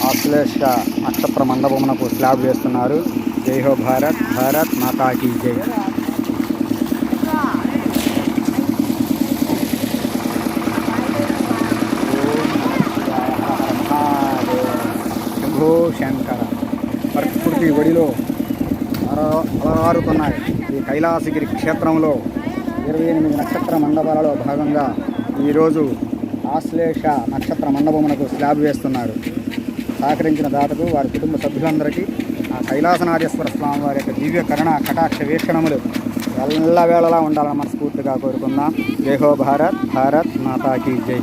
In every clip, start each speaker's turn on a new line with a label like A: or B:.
A: ఆశ్లేష నక్షత్ర మండపమునకు స్లాబ్ వేస్తున్నారు. జై హో భారత్, భారత్ మాతా కీ జై. శంభో శంకర. ప్రకృతి ఒడిలో అలరారుతున్నాయి. ఈ కైలాసగిరి క్షేత్రంలో 28 నక్షత్ర మండపాలలో భాగంగా ఈరోజు ఆశ్లేష నక్షత్ర మండపమునకు స్లాబ్ వేస్తున్నారు. సహకరించిన దాతకు వారి కుటుంబ సభ్యులందరికీ ఆ కైలాసనాథేశ్వర స్వామి వారి యొక్క దివ్య కరుణ కటాక్ష వీక్షణములు ఎల్లవేళలా ఉండాలని మనస్ఫూర్తిగా కోరుకుందాం. జై హో భారత్, భారత్ మాతా కీ జై.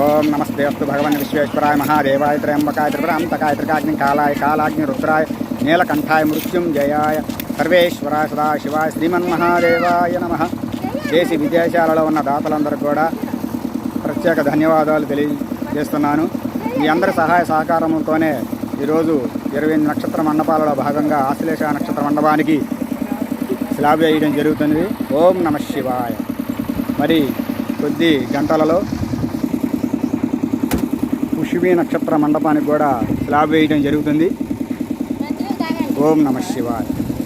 A: ఓం నమస్తే అస్తు భగవన్ విశ్వేశ్వరాయ మహాదేవాయ త్రయంబకాయ త్రిపురాంతకాయ త్రికాగ్ని కాలాయ కాలాగ్ని రుద్రాయ నీలకంఠాయ మృత్యుంజయాయ సర్వేశ్వరాయ సదాశివాయ శ్రీమన్మహాదేవాయ నమః. దేశీ విదేశాలలో ఉన్న దాతలందరికీ కూడా ప్రత్యేక ధన్యవాదాలు తెలియజేస్తున్నాను. మీ అందరి సహాయ సహకారంతోనే ఈరోజు 28 నక్షత్ర మండపాలలో భాగంగా ఆశ్లేష నక్షత్ర మండపానికి స్లాబ్ వేయడం జరుగుతుంది. ఓం నమః శివాయ. మరి కొద్ది గంటలలో పుష్యమి నక్షత్ర మండపానికి కూడా స్లాబ్ వేయడం జరుగుతుంది. ఓం నమః శివాయ.